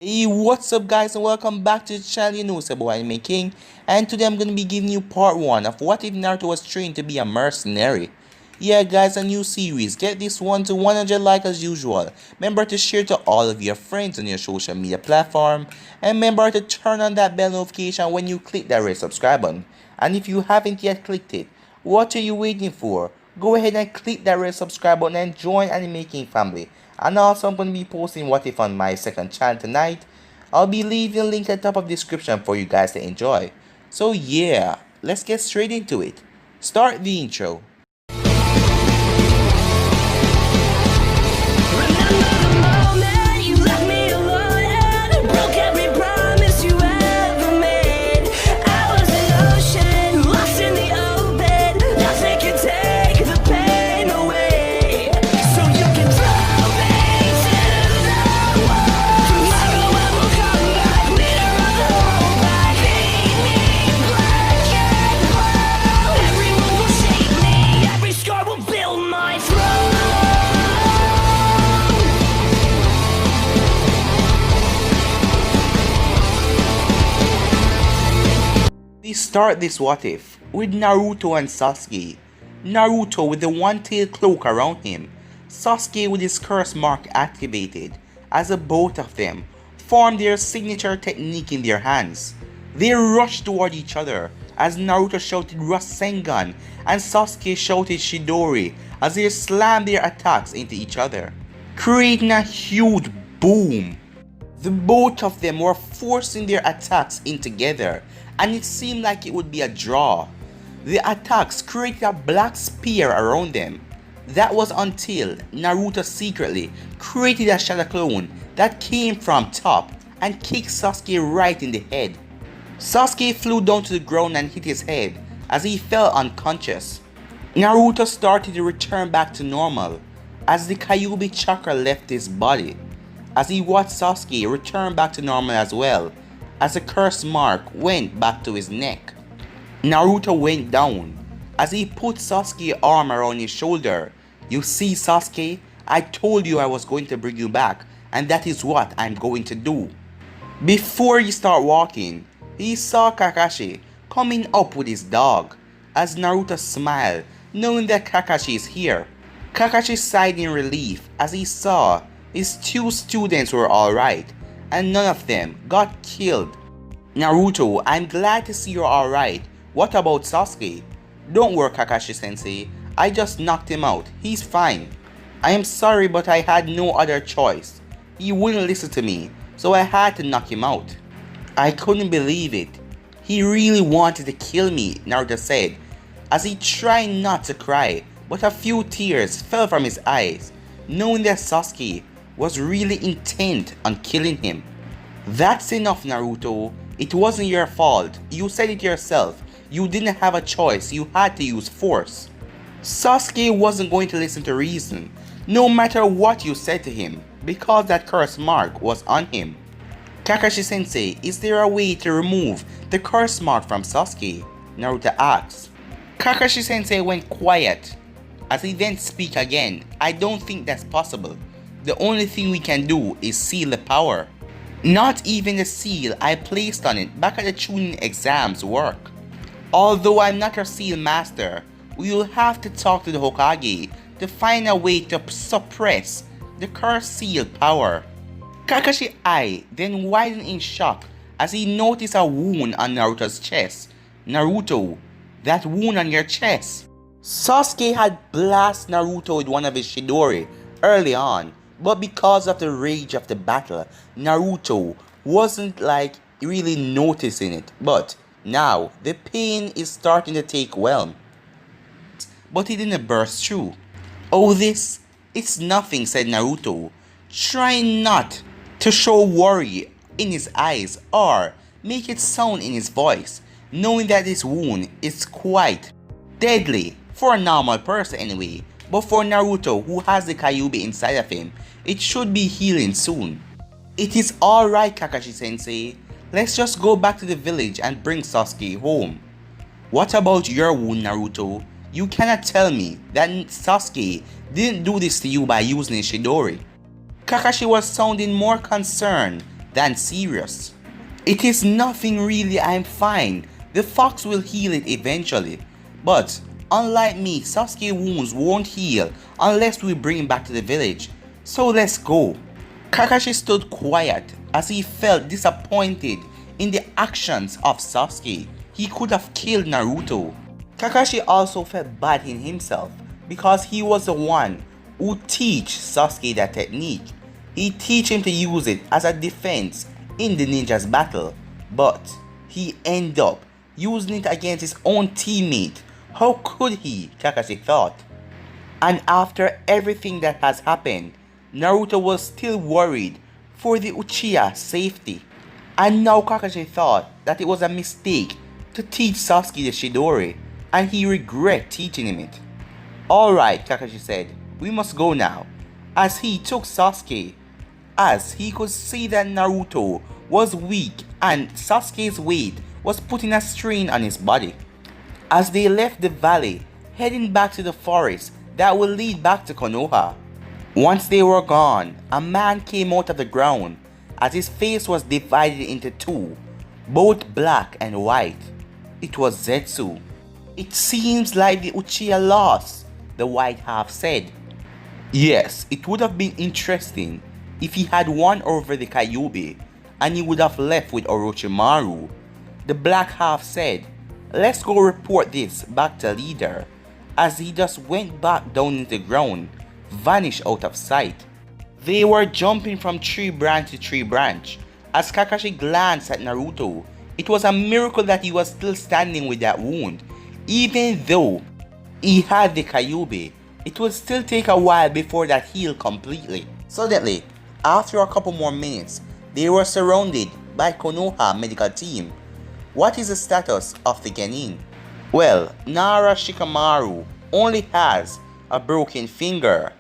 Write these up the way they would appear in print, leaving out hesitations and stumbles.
Hey, what's up guys and welcome back to the channel. You know it's your boy Anime King, and today I'm going to be giving you part 1 of what if Naruto was trained to be a mercenary. Yeah guys, a new series. Get this one to 100 likes as usual. Remember to share to all of your friends on your social media platform, and remember to turn on that bell notification when you click that red subscribe button. And if you haven't yet clicked it, what are you waiting for? Go ahead and click that red subscribe button and join Anime King family. And also I'm going to be posting what if on my second channel tonight. I'll be leaving a link at the top of the description for you guys to enjoy. So yeah, let's get straight into it. Start the intro. We start this what if with Naruto and Sasuke. Naruto with the one-tailed cloak around him, Sasuke with his curse mark activated, as the both of them form their signature technique in their hands. They rush toward each other as Naruto shouted Rasengan and Sasuke shouted Chidori as they slam their attacks into each other, creating a huge boom. The both of them were forcing their attacks in together, and it seemed like it would be a draw. The attacks created a black spear around them. That was until Naruto secretly created a shadow clone that came from top and kicked Sasuke right in the head. Sasuke flew down to the ground and hit his head as he fell unconscious. Naruto started to return back to normal as the Kyuubi chakra left his body, as he watched Sasuke return back to normal as well, as the curse mark went back to his neck. Naruto went down as he put Sasuke's arm around his shoulder. You see Sasuke, I told you I was going to bring you back, and that is what I'm going to do. Before he started walking, he saw Kakashi coming up with his dog, as Naruto smiled knowing that Kakashi is here. Kakashi sighed in relief as he saw his two students were alright and none of them got killed. Naruto, I'm glad to see you're alright. What about Sasuke? Don't worry Kakashi sensei, I just knocked him out, he's fine. I am sorry but I had no other choice. He wouldn't listen to me, so I had to knock him out. I couldn't believe it. He really wanted to kill me, Naruto said, as he tried not to cry, but a few tears fell from his eyes, knowing that Sasuke was really intent on killing him. That's enough Naruto, it wasn't your fault, you said it yourself, you didn't have a choice, you had to use force. Sasuke wasn't going to listen to reason, no matter what you said to him, because that curse mark was on him. Kakashi sensei, is there a way to remove the curse mark from Sasuke? Naruto asked. Kakashi sensei went quiet, as he then spoke again. I don't think that's possible. The only thing we can do is seal the power. Not even the seal I placed on it back at the tuning exams work. Although I'm not a seal master, we will have to talk to the Hokage to find a way to suppress the cursed seal power. Kakashi's eye then widened in shock as he noticed a wound on Naruto's chest. Naruto, that wound on your chest. Sasuke had blasted Naruto with one of his Chidori early on, but because of the rage of the battle, Naruto wasn't really noticing it. But now the pain is starting to take well. But he didn't burst through. Oh this? It's nothing, said Naruto, trying not to show worry in his eyes or make it sound in his voice, knowing that this wound is quite deadly for a normal person anyway, but for Naruto who has the Kyuubi inside of him, it should be healing soon. It is alright Kakashi sensei, let's just go back to the village and bring Sasuke home. What about your wound Naruto? You cannot tell me that Sasuke didn't do this to you by using his Chidori. Kakashi was sounding more concerned than serious. It is nothing really, I'm fine. The fox will heal it eventually. But unlike me, Sasuke's wounds won't heal unless we bring him back to the village. So let's go. Kakashi stood quiet as he felt disappointed in the actions of Sasuke. He could have killed Naruto. Kakashi also felt bad in himself because he was the one who teach Sasuke that technique. He teach him to use it as a defense in the ninja's battle, but he ended up using it against his own teammate. How could he? Kakashi thought. And after everything that has happened, Naruto was still worried for the Uchiha's safety. And now Kakashi thought that it was a mistake to teach Sasuke the Chidori, and he regret teaching him it. Alright, Kakashi said, we must go now, as he took Sasuke, as he could see that Naruto was weak and Sasuke's weight was putting a strain on his body. As they left the valley, heading back to the forest that will lead back to Konoha. Once they were gone, a man came out of the ground as his face was divided into two, both black and white. It was Zetsu. It seems like the Uchiha lost, the white half said. Yes, it would have been interesting if he had won over the Kyuubi and he would have left with Orochimaru. The black half said, let's go report this back to leader, as he just went back down into the ground, vanished out of sight. They were jumping from tree branch to tree branch. As Kakashi glanced at Naruto, it was a miracle that he was still standing with that wound. Even though he had the Kyuubi, it would still take a while before that healed completely. Suddenly, after a couple more minutes, they were surrounded by Konoha medical team. What is the status of the Genin? Well, Nara Shikamaru only has a broken finger.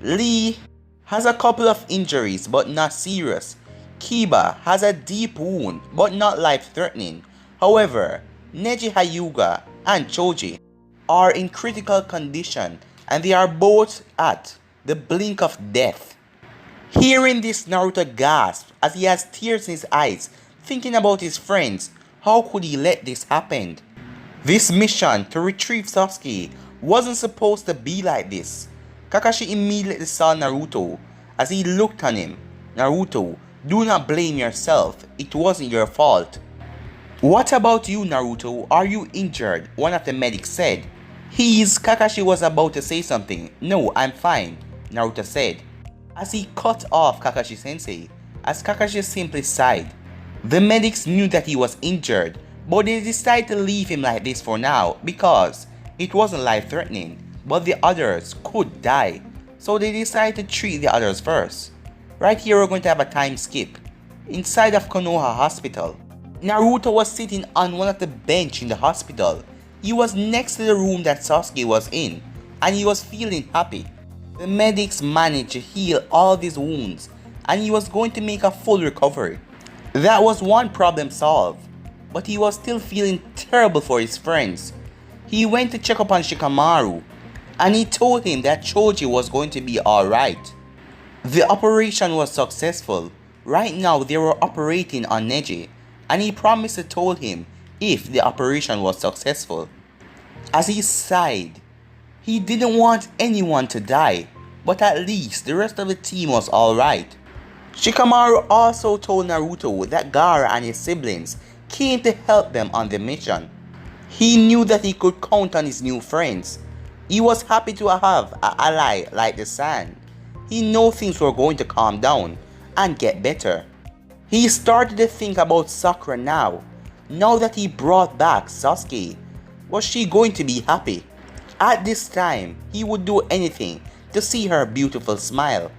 Lee has a couple of injuries but not serious. Kiba has a deep wound but not life-threatening. However, Neji Hyuga and Choji are in critical condition and they are both at the blink of death. Hearing this, Naruto gasped as he has tears in his eyes, thinking about his friends. How could he let this happen? This mission to retrieve Sasuke wasn't supposed to be like this. Kakashi immediately saw Naruto as he looked on him. Naruto, do not blame yourself. It wasn't your fault. What about you, Naruto? Are you injured? One of the medics said. Kakashi was about to say something. No, I'm fine, Naruto said, as he cut off Kakashi sensei, as Kakashi simply sighed. The medics knew that he was injured, but they decided to leave him like this for now because it wasn't life-threatening, but the others could die, so they decided to treat the others first. Right here we're going to have a time skip. Inside of Konoha Hospital, Naruto was sitting on one of the bench in the hospital. He was next to the room that Sasuke was in, and he was feeling happy. The medics managed to heal all of his wounds, and he was going to make a full recovery. That was one problem solved, but he was still feeling terrible for his friends. He went to check up on Shikamaru, and he told him that Choji was going to be alright. The operation was successful. Right now they were operating on Neji, and he promised to tell him if the operation was successful. As he sighed, he didn't want anyone to die, but at least the rest of the team was alright. Shikamaru also told Naruto that Gaara and his siblings came to help them on the mission. He knew that he could count on his new friends. He was happy to have an ally like the Sand. He knew things were going to calm down and get better. He started to think about Sakura now. Now that he brought back Sasuke, was she going to be happy? At this time, he would do anything to see her beautiful smile.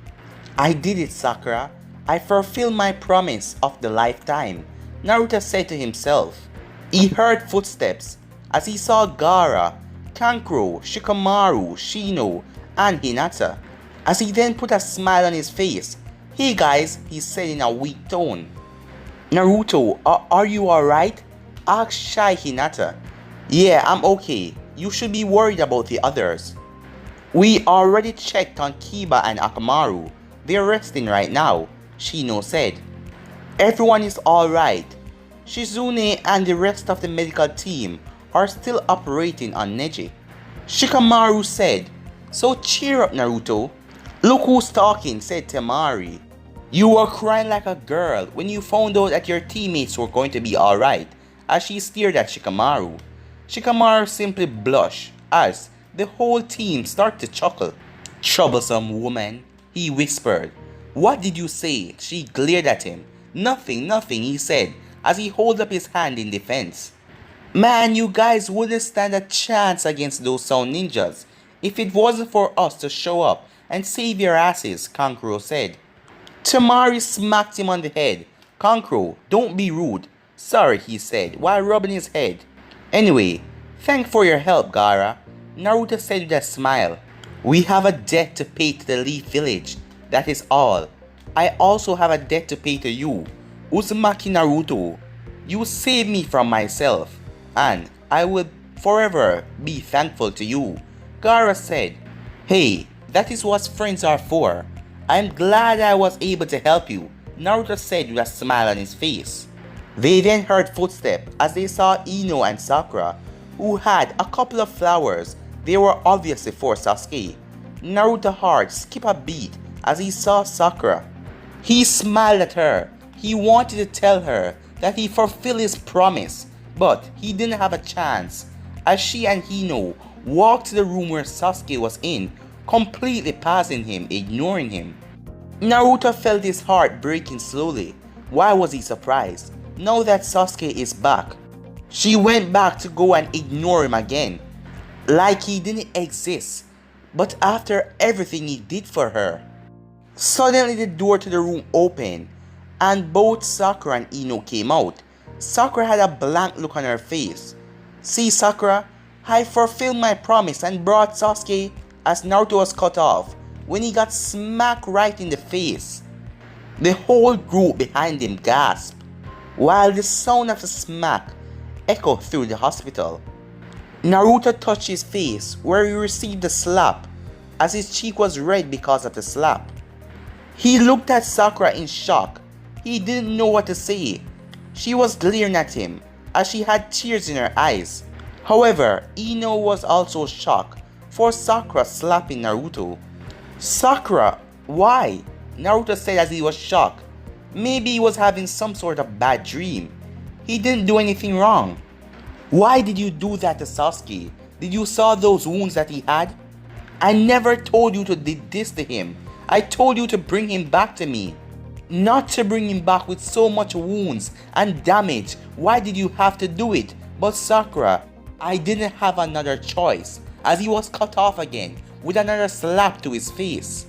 I did it, Sakura. I fulfilled my promise of the lifetime, Naruto said to himself. He heard footsteps as he saw Gaara, Kankuro, Shikamaru, Shino, and Hinata. As he then put a smile on his face. Hey guys, he said in a weak tone. Naruto, are you alright? Asked shy Hinata. Yeah, I'm okay. You should be worried about the others. We already checked on Kiba and Akamaru. They're resting right now, Shino said. Everyone is alright. Shizune and the rest of the medical team are still operating on Neji. Shikamaru said, "So cheer up, Naruto." "Look who's talking," said Temari. "You were crying like a girl when you found out that your teammates were going to be alright," as she stared at Shikamaru. Shikamaru simply blushed as the whole team started to chuckle. "Troublesome woman," he whispered. "What did you say?" She glared at him. Nothing, he said as he held up his hand in defense. "Man, you guys wouldn't stand a chance against those sound ninjas if it wasn't for us to show up and save your asses," Kankuro said. Temari smacked him on the head. "Kankuro, don't be rude." "Sorry," he said while rubbing his head. "Anyway, thanks for your help, Gaara," Naruto said with a smile. "We have a debt to pay to the Leaf Village, that is all. I also have a debt to pay to you, Uzumaki Naruto. You saved me from myself, and I will forever be thankful to you," Gaara said. "Hey, that is what friends are for. I'm glad I was able to help you," Naruto said with a smile on his face. They then heard footsteps as they saw Ino and Sakura, who had a couple of flowers. They were obviously for Sasuke. Naruto's heart skipped a beat as he saw Sakura. He smiled at her. He wanted to tell her that he fulfilled his promise, but he didn't have a chance as she and Hino walked to the room where Sasuke was in, completely passing him, ignoring him. Naruto felt his heart breaking slowly. Why was he surprised? Now that Sasuke is back, she went back to go and ignore him again, like he didn't exist, but after everything he did for her. Suddenly the door to the room opened, and both Sakura and Ino came out. Sakura had a blank look on her face. "See, Sakura, I fulfilled my promise and brought Sasuke," as Naruto was cut off when he got smacked right in the face. The whole group behind him gasped, while the sound of the smack echoed through the hospital. Naruto touched his face where he received the slap, as his cheek was red because of the slap. He looked at Sakura in shock. He didn't know what to say. She was glaring at him as she had tears in her eyes. However, Ino was also shocked for Sakura slapping Naruto. "Sakura, why?" Naruto said as he was shocked. Maybe he was having some sort of bad dream. He didn't do anything wrong. "Why did you do that to Sasuke? Did you saw those wounds that he had?" "I never told you to do this to him. I told you to bring him back to me. Not to bring him back with so much wounds and damage. Why did you have to do it?" "But Sakura, I didn't have another choice," as he was cut off again with another slap to his face.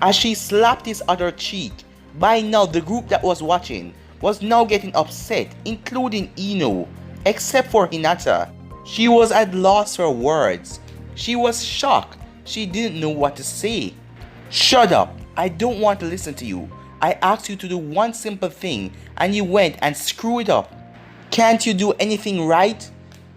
As she slapped his other cheek, by now the group that was watching was now getting upset, including Ino, except for Hinata. She was at loss for words. She was shocked. She didn't know what to say. "Shut up. I don't want to listen to you. I asked you to do one simple thing and you went and screwed it up. Can't you do anything right?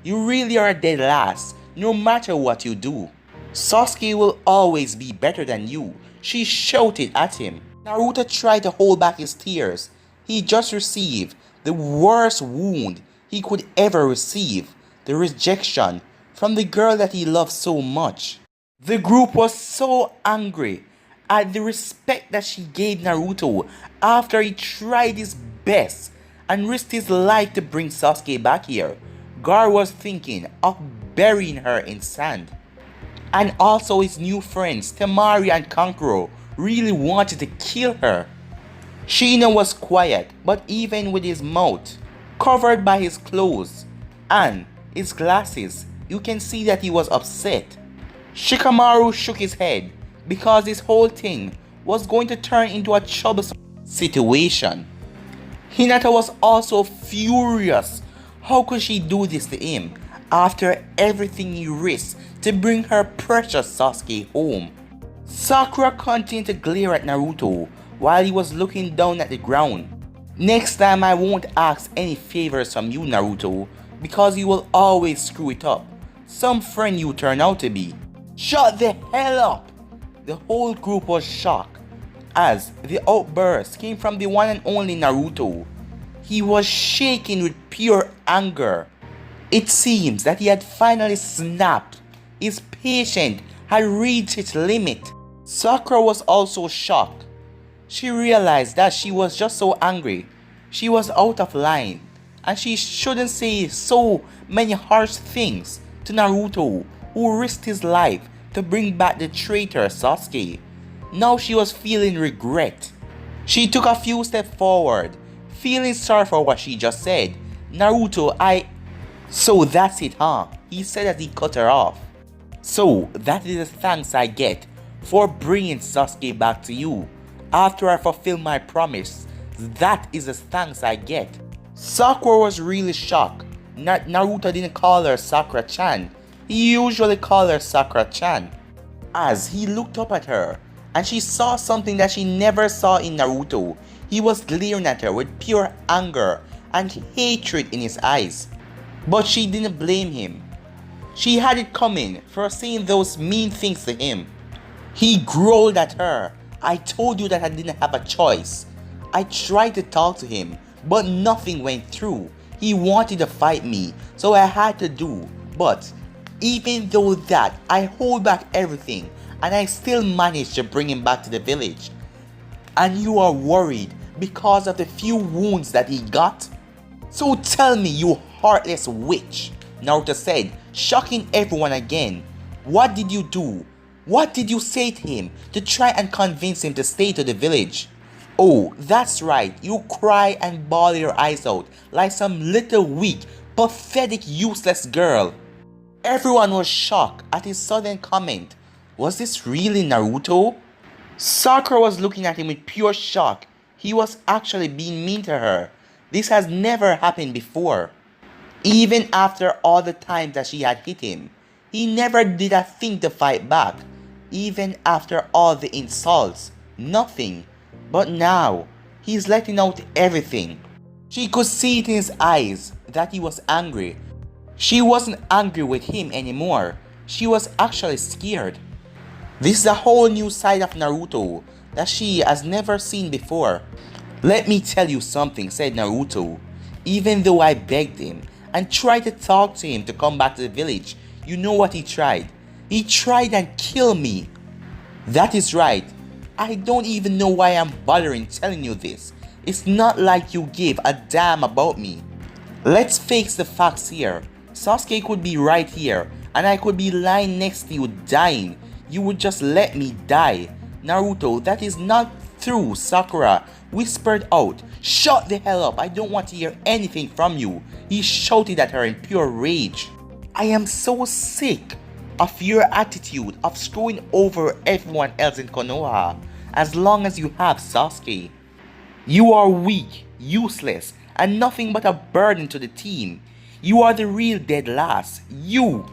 You really are dead last, no matter what you do. Sasuke will always be better than you," she shouted at him. Naruto tried to hold back his tears. He just received the worst wound he could ever receive, the rejection from the girl that he loved so much. The group was so angry at the respect that she gave Naruto after he tried his best and risked his life to bring Sasuke back here. Gar was thinking of burying her in sand. And also his new friends Temari and Kankuro really wanted to kill her. Shino was quiet, but even with his mouth covered by his clothes and his glasses, you can see that he was upset. Shikamaru shook his head because this whole thing was going to turn into a troublesome situation. Hinata was also furious. How could she do this to him after everything he risked to bring her precious Sasuke home? Sakura continued to glare at Naruto while he was looking down at the ground. "Next time I won't ask any favors from you, Naruto, because you will always screw it up. Some friend you turn out to be." "Shut the hell up!" The whole group was shocked as the outburst came from the one and only Naruto. He was shaking with pure anger. It seems that he had finally snapped. His patience had reached its limit. Sakura was also shocked. She realized that she was just so angry. She was out of line, and she shouldn't say so many harsh things to Naruto, who risked his life to bring back the traitor Sasuke. Now she was feeling regret. She took a few steps forward, feeling sorry for what she just said. Naruto, So that's it, huh? He said as he cut her off. So that is the thanks I get for bringing Sasuke back to you. After I fulfill my promise, that is the thanks I get. Sakura was really shocked. Naruto didn't call her Sakura-chan. He usually called her Sakura-chan. As he looked up at her, and she saw something that she never saw in Naruto. He was glaring at her with pure anger and hatred in his eyes. But she didn't blame him. She had it coming for saying those mean things to him. He growled at her. I told you that I didn't have a choice. I tried to talk to him, but nothing went through. He wanted to fight me, so I had to do. But even though that, I hold back everything, and I still managed to bring him back to the village. And you are worried because of the few wounds that he got? So tell me, you heartless witch, Naruto said, shocking everyone again. What did you do? What did you say to him to try and convince him to stay to the village? Oh, that's right, you cry and bawl your eyes out like some little weak, pathetic, useless girl. Everyone was shocked at his sudden comment. Was this really Naruto? Sakura was looking at him with pure shock. He was actually being mean to her. This has never happened before. Even after all the times that she had hit him, he never did a thing to fight back. Even after all the insults, nothing. But now, he's letting out everything. She could see it in his eyes that he was angry. She wasn't angry with him anymore. She was actually scared. This is a whole new side of Naruto that she has never seen before. Let me tell you something, said Naruto. Even though I begged him and tried to talk to him to come back to the village, you know what he tried? He tried and killed me. That is right. I don't even know why I'm bothering telling you this. It's not like you give a damn about me. Let's face the facts here. Sasuke could be right here, and I could be lying next to you dying. You would just let me die. Naruto, that is not true, Sakura whispered out. Shut the hell up, I don't want to hear anything from you. He shouted at her in pure rage. I am so sick of your attitude of screwing over everyone else in Konoha as long as you have Sasuke. You are weak, useless, and nothing but a burden to the team. You are the real dead last. You.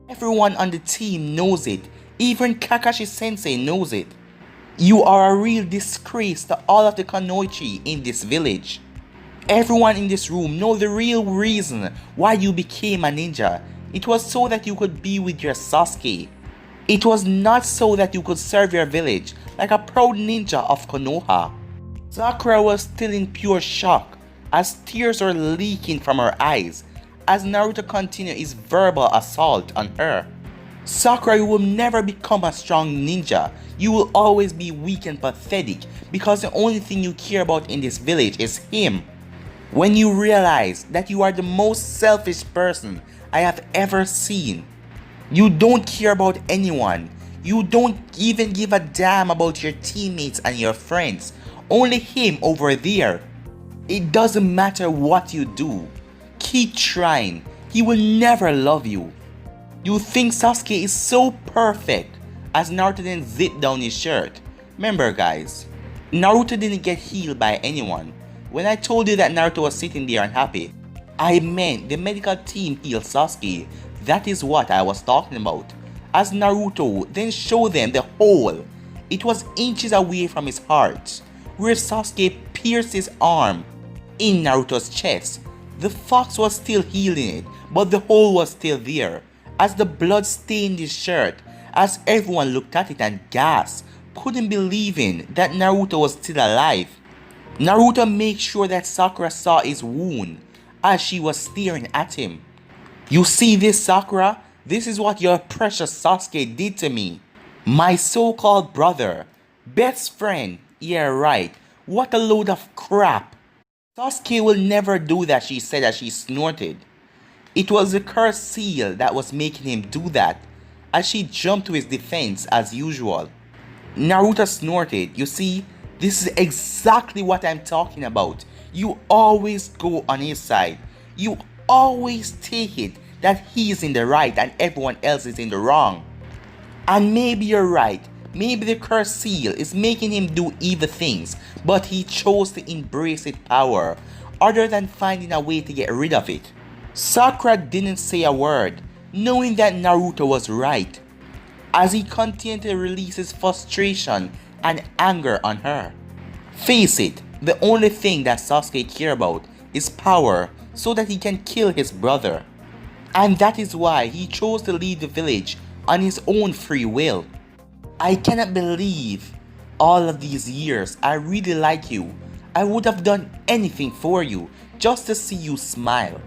Everyone on the team knows it. Even Kakashi Sensei knows it. You are a real disgrace to all of the Konoichi in this village. Everyone in this room knows the real reason why you became a ninja. It was so that you could be with your Sasuke. It was not so that you could serve your village like a proud ninja of Konoha. Sakura was still in pure shock as tears were leaking from her eyes as Naruto continued his verbal assault on her. Sakura, you will never become a strong ninja. You will always be weak and pathetic because the only thing you care about in this village is him. When you realize that you are the most selfish person I have ever seen. You don't care about anyone. You don't even give a damn about your teammates and your friends. Only him over there. It doesn't matter what you do. Keep trying. He will never love you. You think Sasuke is so perfect as Naruto then zipped down his shirt. Remember guys, Naruto didn't get healed by anyone. When I told you that Naruto was sitting there unhappy, I meant the medical team healed Sasuke. That is what I was talking about. As Naruto then showed them the hole. It was inches away from his heart, where Sasuke pierced his arm in Naruto's chest. The fox was still healing it, but the hole was still there, as the blood stained his shirt, as everyone looked at it and gasped. couldn't believing that Naruto was still alive. Naruto made sure that Sakura saw his wound as she was staring at him. You see this, Sakura? This is what your precious Sasuke did to me. My so-called brother, best friend, yeah right, what a load of crap. Sasuke will never do that, she said as she snorted. It was the cursed seal that was making him do that, as she jumped to his defense as usual. Naruto snorted. You see, this is exactly what I'm talking about. You always go on his side. You always take it that he is in the right and everyone else is in the wrong. And maybe you're right. Maybe the cursed seal is making him do evil things, but he chose to embrace its power, other than finding a way to get rid of it. Sakura didn't say a word, knowing that Naruto was right, as he continued to release his frustration and anger on her. Face it, the only thing that Sasuke cares about is power so that he can kill his brother. And that is why he chose to leave the village on his own free will. I cannot believe all of these years I really like you. I would have done anything for you just to see you smile.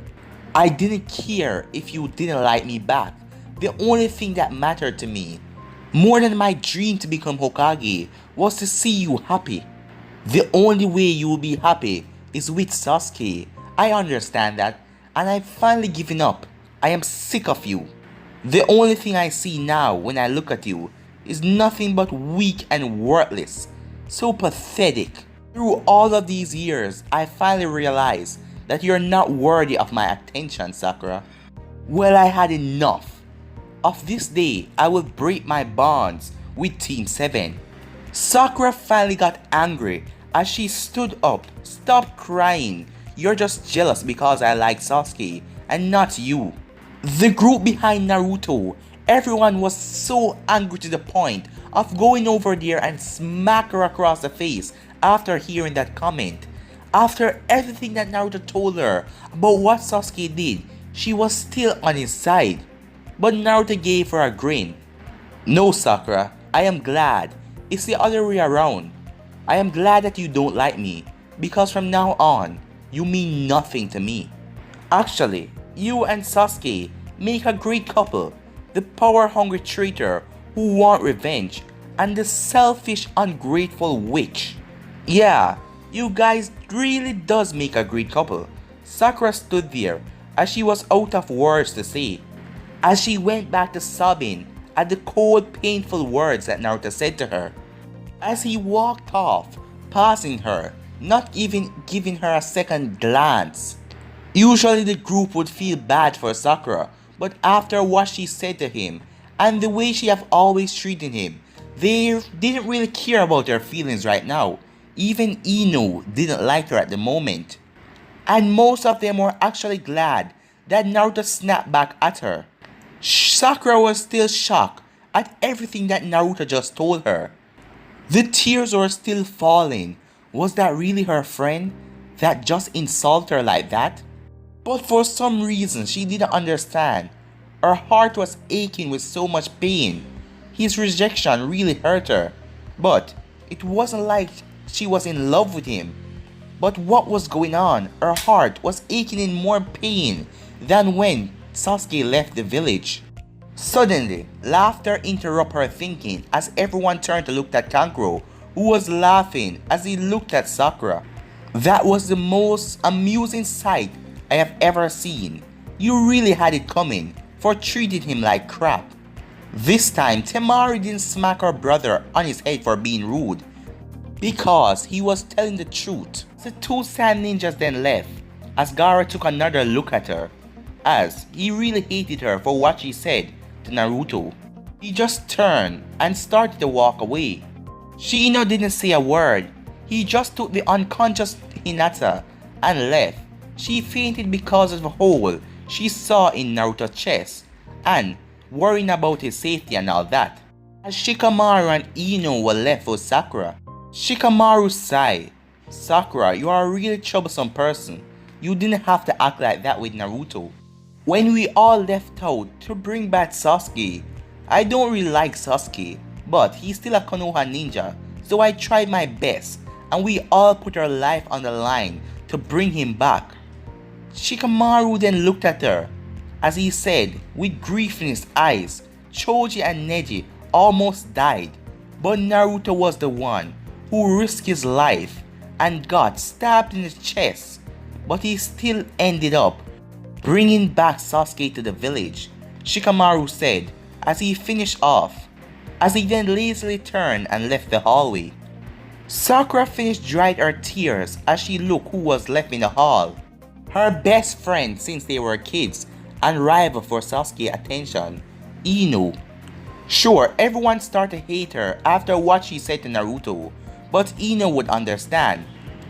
I didn't care if you didn't like me back. The only thing that mattered to me, more than my dream to become Hokage, was to see you happy. The only way you will be happy is with Sasuke. I understand that, and I've finally given up. I am sick of you. The only thing I see now when I look at you is nothing but weak and worthless. So pathetic. Through all of these years, I finally realized that you're not worthy of my attention, Sakura. Well, I had enough. Of this day, I will break my bonds with Team 7. Sakura finally got angry as she stood up. Stop crying. You're just jealous because I like Sasuke and not you. The group behind Naruto, everyone was so angry to the point of going over there and smack her across the face after hearing that comment. After everything that Naruto told her about what Sasuke did, she was still on his side. But Naruto gave her a grin. No, Sakura, I am glad. It's the other way around. I am glad that you don't like me, because from now on, you mean nothing to me. Actually, you and Sasuke make a great couple. The power-hungry traitor who want revenge, and the selfish, ungrateful witch. Yeah, you guys really does make a great couple. Sakura stood there as she was out of words to say, as she went back to sobbing at the cold, painful words that Naruto said to her. As he walked off, passing her, not even giving her a second glance. Usually the group would feel bad for Sakura, but after what she said to him, and the way she have always treated him, they didn't really care about her feelings right now. Even Ino didn't like her at the moment. And most of them were actually glad that Naruto snapped back at her. Sakura was still shocked at everything that Naruto just told her. The tears were still falling. Was that really her friend that just insulted her like that? But for some reason she didn't understand. Her heart was aching with so much pain. His rejection really hurt her. But it wasn't like she was in love with him. But what was going on? Her heart was aching in more pain than when Sasuke left the village. Suddenly, laughter interrupted her thinking as everyone turned to look at Kankuro, who was laughing as he looked at Sakura. That was the most amusing sight I have ever seen. You really had it coming for treating him like crap. This time, Temari didn't smack her brother on his head for being rude, because he was telling the truth. The two sand ninjas then left, as Gaara took another look at her, as he really hated her for what she said to Naruto. He just turned and started to walk away. Shino didn't say a word. He just took the unconscious Hinata and left. She fainted because of the hole she saw in Naruto's chest and worrying about his safety and all that. As Shikamaru and Ino were left with Sakura, Shikamaru sighed. Sakura, you are a really troublesome person. You didn't have to act like that with Naruto. When we all left out to bring back Sasuke, I don't really like Sasuke. but he's still a Konoha ninja, so I tried my best, and we all put our life on the line to bring him back. Shikamaru then looked at her. As he said, with grief in his eyes, Choji and Neji almost died, but Naruto was the one who risked his life and got stabbed in his chest, but he still ended up bringing back Sasuke to the village, Shikamaru said as he finished off, as he then lazily turned and left the hallway. Sakura finished dried her tears as she looked who was left in the hall. Her best friend since they were kids and rival for Sasuke's attention, Ino. Sure, everyone started to hate her after what she said to Naruto, but Ino would understand,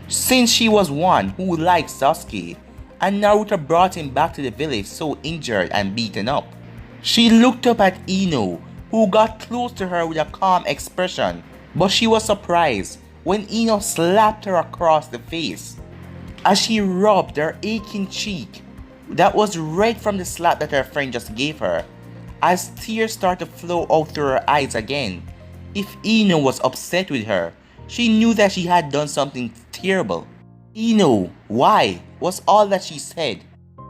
since she was one who liked Sasuke, and Naruto brought him back to the village so injured and beaten up. She looked up at Ino, who got close to her with a calm expression, but she was surprised when Ino slapped her across the face as she rubbed her aching cheek that was red from the slap that her friend just gave her, as tears started to flow out through her eyes again. If Ino was upset with her, she knew that she had done something terrible. Ino, why? Was all that she said.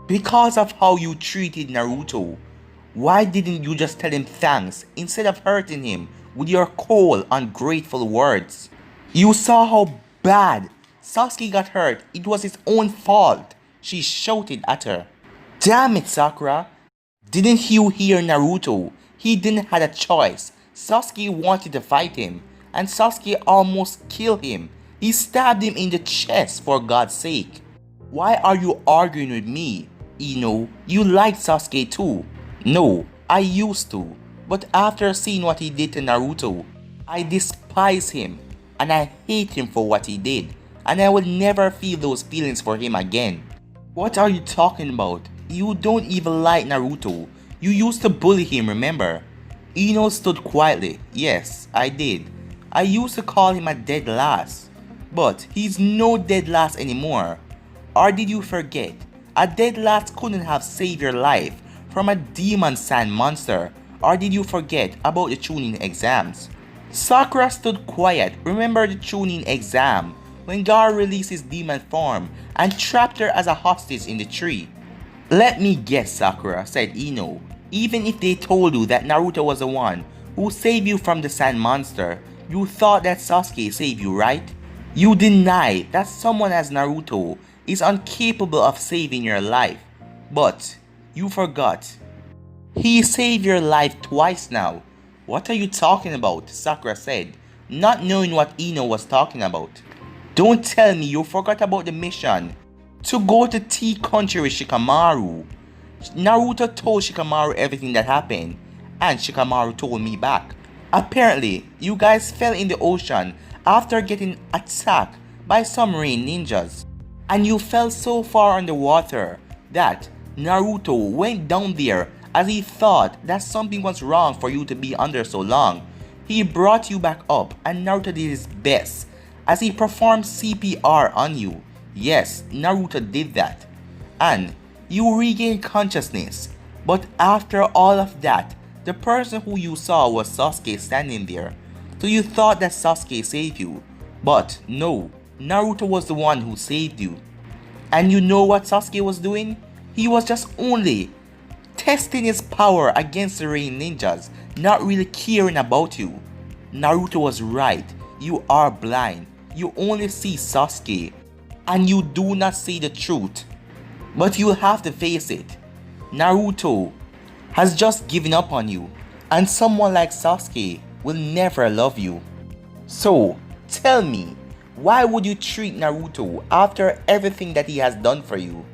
Because of how you treated Naruto. Why didn't you just tell him thanks instead of hurting him with your cold, ungrateful words? You saw how bad Sasuke got hurt. It was his own fault, she shouted at her. Damn it, Sakura. Didn't you hear Naruto? He didn't have a choice. Sasuke wanted to fight him, and Sasuke almost killed him. He stabbed him in the chest, for God's sake. Why are you arguing with me? Ino, you like Sasuke too. No, I used to, but after seeing what he did to Naruto, I despise him, and I hate him for what he did, and I will never feel those feelings for him again. What are you talking about? You don't even like Naruto. You used to bully him, remember? Ino stood quietly. Yes, I did. I used to call him a dead last. But he's no dead last anymore. Or did you forget? A dead last couldn't have saved your life from a demon sand monster. Or did you forget about the Chunin exams? Sakura stood quiet. Remember the Chunin exam when God released his demon form and trapped her as a hostage in the tree? Let me guess, Sakura, said Ino. Even if they told you that Naruto was the one who saved you from the sand monster, you thought that Sasuke saved you, right? You deny that someone as Naruto is incapable of saving your life. But you forgot. He saved your life twice now. What are you talking about? Sakura said, not knowing what Ino was talking about. Don't tell me you forgot about the mission to go to Tea Country with Shikamaru. Naruto told Shikamaru everything that happened, and Shikamaru told me back. Apparently, you guys fell in the ocean after getting attacked by some rain ninjas, and you fell so far underwater that Naruto went down there as he thought that something was wrong for you to be under so long. He brought you back up, and Naruto did his best as he performed CPR on you. Yes, Naruto did that. And you regained consciousness. But after all of that, the person who you saw was Sasuke standing there. So you thought that Sasuke saved you. But no, Naruto was the one who saved you. And you know what Sasuke was doing? He was just only testing his power against the rain ninjas, not really caring about you. Naruto was right. You are blind. You only see Sasuke, and you do not see the truth. But you'll have to face it. Naruto has just given up on you, and someone like Sasuke will never love you. So, tell me, why would you treat Naruto after everything that he has done for you?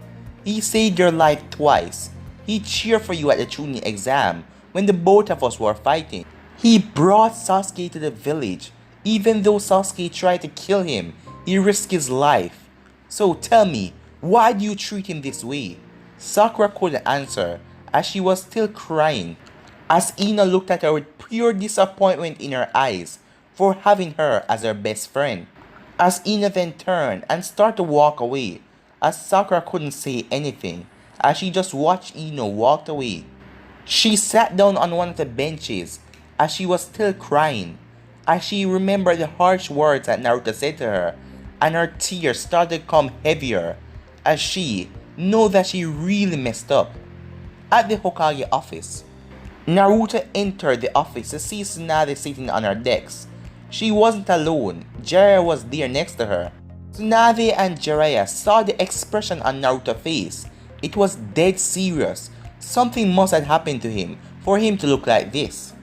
He saved your life twice. He cheered for you at the Chunin exam when the both of us were fighting. He brought Sasuke to the village. Even though Sasuke tried to kill him, he risked his life. So tell me, why do you treat him this way? Sakura couldn't answer as she was still crying, as Ino looked at her with pure disappointment in her eyes for having her as her best friend. As Ino then turned and started to walk away, as Sakura couldn't say anything as she just watched Ino walk away. She sat down on one of the benches as she was still crying, as she remembered the harsh words that Naruto said to her, and her tears started to come heavier as she knew that she really messed up. At the Hokage office, Naruto entered the office to see Tsunade sitting on her desk. She wasn't alone, Jiraiya was there next to her. Tsunade and Jiraiya saw the expression on Naruto's face. It was dead serious. Something must have happened to him for him to look like this.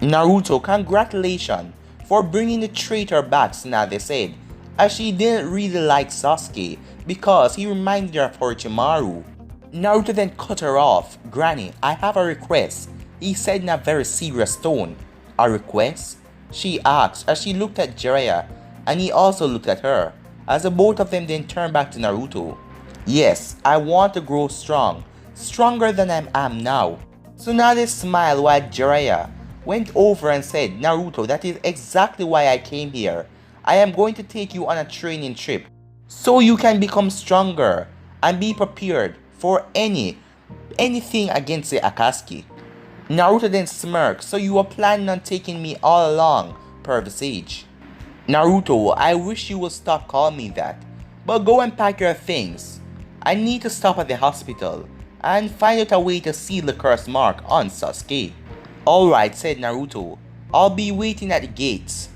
Naruto, congratulations for bringing the traitor back, Tsunade said, as she didn't really like Sasuke because he reminded her of Orochimaru. Naruto then cut her off. Granny, I have a request, he said in a very serious tone. A request? She asked as she looked at Jiraiya, and he also looked at her, as the both of them then turned back to Naruto. Yes, I want to grow strong, stronger than I am now. Tsunade smiled while Jiraiya went over and said, Naruto, that is exactly why I came here. I am going to take you on a training trip, so you can become stronger and be prepared for anything against the Akatsuki. Naruto then smirked, so you were planning on taking me all along, per the sage. Naruto, I wish you would stop calling me that, but go and pack your things. I need to stop at the hospital and find out a way to seal the curse mark on Sasuke. Alright, said Naruto. I'll be waiting at the gates.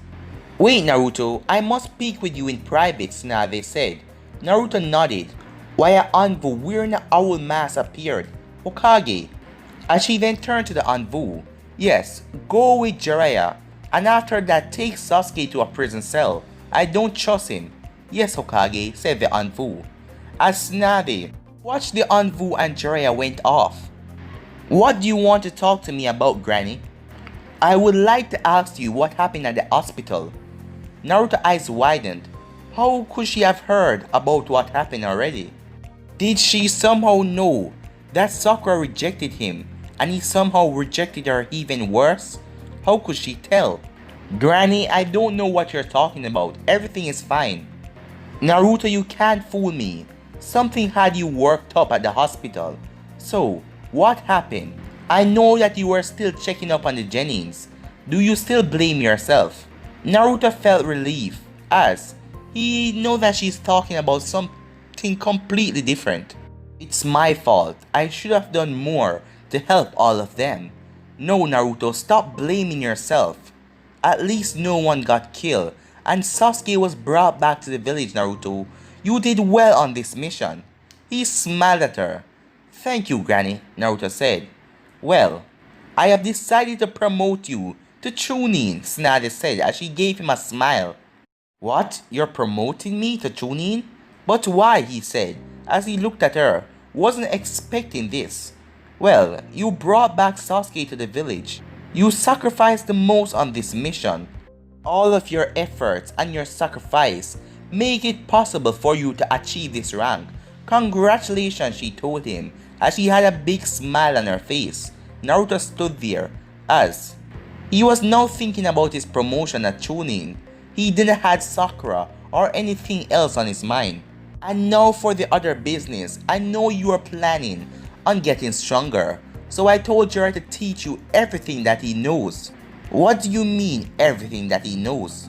Wait, Naruto, I must speak with you in private, Tsunade said. Naruto nodded, while an Anbu wearing an owl mask appeared. Hokage. As she then turned to the Anbu. Yes, go with Jiraiya, and after that take Sasuke to a prison cell. I don't trust him. Yes, Hokage, said the Anbu. As Tsunade watched the Anbu and Jiraiya went off. What do you want to talk to me about, Granny? I would like to ask you what happened at the hospital. Naruto's eyes widened. How could she have heard about what happened already? Did she somehow know that Sakura rejected him and he somehow rejected her even worse? How could she tell? Granny, I don't know what you're talking about. Everything is fine. Naruto, you can't fool me. Something had you worked up at the hospital. So, what happened? I know that you were still checking up on the Genins. Do you still blame yourself? Naruto felt relief as he knows that she's talking about something completely different. It's my fault. I should have done more to help all of them. No, Naruto, stop blaming yourself. At least no one got killed and Sasuke was brought back to the village, Naruto. You did well on this mission. He smiled at her. Thank you, Granny, Naruto said. Well, I have decided to promote you to Chunin, Tsunade said as she gave him a smile. What? You're promoting me to Chunin? But why? He said as he looked at her. Wasn't expecting this. Well, you brought back Sasuke to the village. You sacrificed the most on this mission. All of your efforts and your sacrifice make it possible for you to achieve this rank. Congratulations, she told him as she had a big smile on her face. Naruto stood there as he was now thinking about his promotion at Chunin. He didn't have Sakura or anything else on his mind. And now for the other business. I know you are planning on getting stronger. So I told Jiraiya to teach you everything that he knows. What do you mean everything that he knows?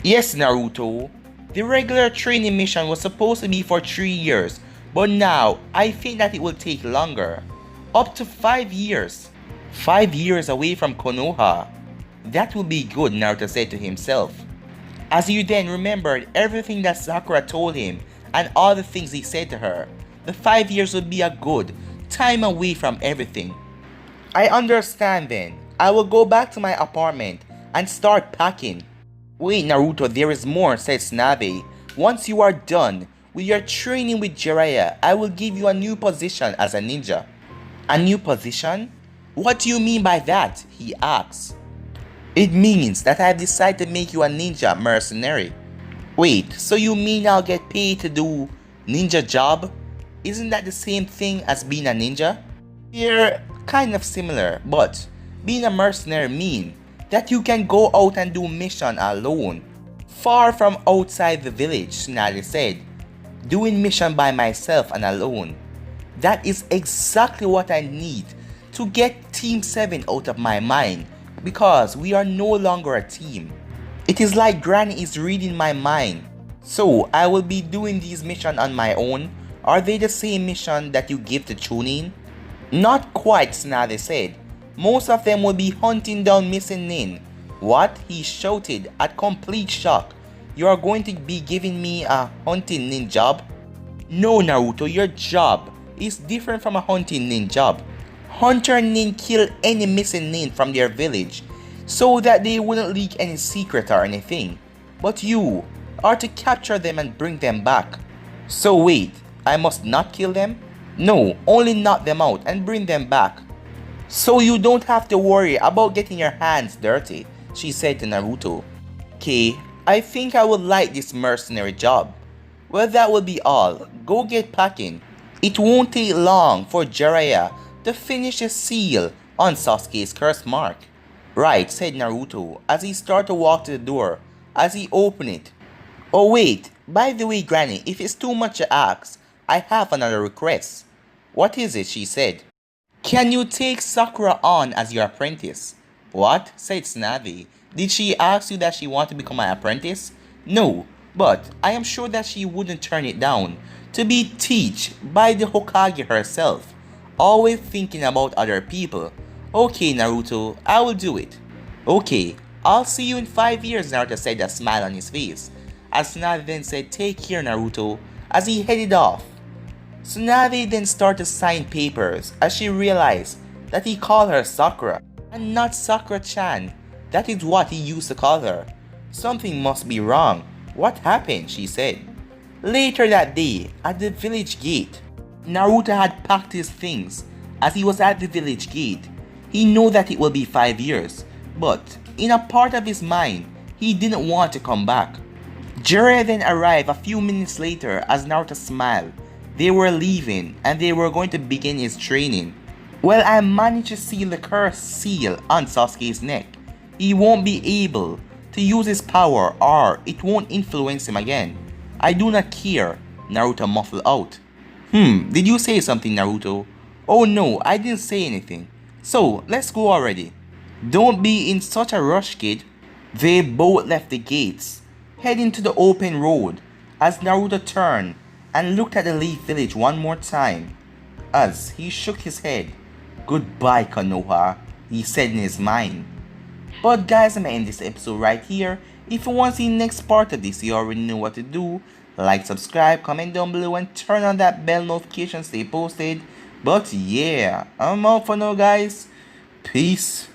Yes, Naruto. The regular training mission was supposed to be for 3 years. But now I think that it will take longer. Up to 5 years. 5 years away from Konoha. That will be good, Naruto said to himself. As he then remembered everything that Sakura told him and all the things he said to her, the 5 years would be a good time away from everything. I understand then. I will go back to my apartment and start packing. Wait, Naruto, there is more, said Tsunade. Once you are done with your training with Jiraiya, I will give you a new position as a ninja. A new position? What do you mean by that? He asked. It means that I have decided to make you a ninja mercenary. Wait, so you mean I'll get paid to do ninja job? Isn't that the same thing as being a ninja? They're kind of similar, but being a mercenary means that you can go out and do mission alone, far from outside the village, Tsunade said. Doing mission by myself and alone. That is exactly what I need to get Team 7 out of my mind. because we are no longer a team. It is like Granny is reading my mind. So I will be doing these missions on my own. Are they the same mission that you give to Chunin? Not quite, Tsunade said. Most of them will be hunting down missing Nin. What? He shouted at complete shock. You are going to be giving me a hunting Nin job? No, Naruto, your job is different from a hunting Nin job. Hunter Nin kill any missing Nin from their village so that they wouldn't leak any secret or anything. But you are to capture them and bring them back. So wait, I must not kill them? No, only knock them out and bring them back. So you don't have to worry about getting your hands dirty, she said to Naruto. Okay, I think I would like this mercenary job. Well, that will be all. Go get packing. It won't take long for Jiraiya to finish the seal on Sasuke's curse mark. Right, said Naruto as he started to walk to the door. As he opened it. Oh wait, by the way Granny, if it's too much to ask, I have another request. What is it? She said. Can you take Sakura on as your apprentice? What? Said Tsunade. Did she ask you that she wanted to become my apprentice? No, but I am sure that she wouldn't turn it down. To be taught by the Hokage herself. Always thinking about other people. Okay Naruto, I will do it. Okay, I'll see you in 5 years, Naruto said, a smile on his face. As Tsunade then said, take care Naruto, as he headed off. Tsunade then started to sign papers as she realized that he called her Sakura and not Sakura-chan. That is what he used to call her. Something must be wrong. What happened? She said. Later that day, at the village gate, Naruto had packed his things. As he was at the village gate, he knew that it will be 5 years, but in a part of his mind, he didn't want to come back. Jiraiya then arrived a few minutes later as Naruto smiled. They were leaving and they were going to begin his training. Well, I managed to seal the cursed seal on Sasuke's neck. He won't be able to use his power or it won't influence him again. I do not care, Naruto muffled out. Did you say something, Naruto? Oh no, I didn't say anything. So, let's go already. Don't be in such a rush, kid. They both left the gates, heading to the open road as Naruto turned and looked at the Leaf Village one more time. As he shook his head, goodbye Konoha, he said in his mind. But guys, I'm gonna end this episode right here. If you want to see the next part of this, you already know what to do. Like, subscribe, comment down below, and turn on that bell notification to stay posted. But yeah, I'm out for now guys. Peace.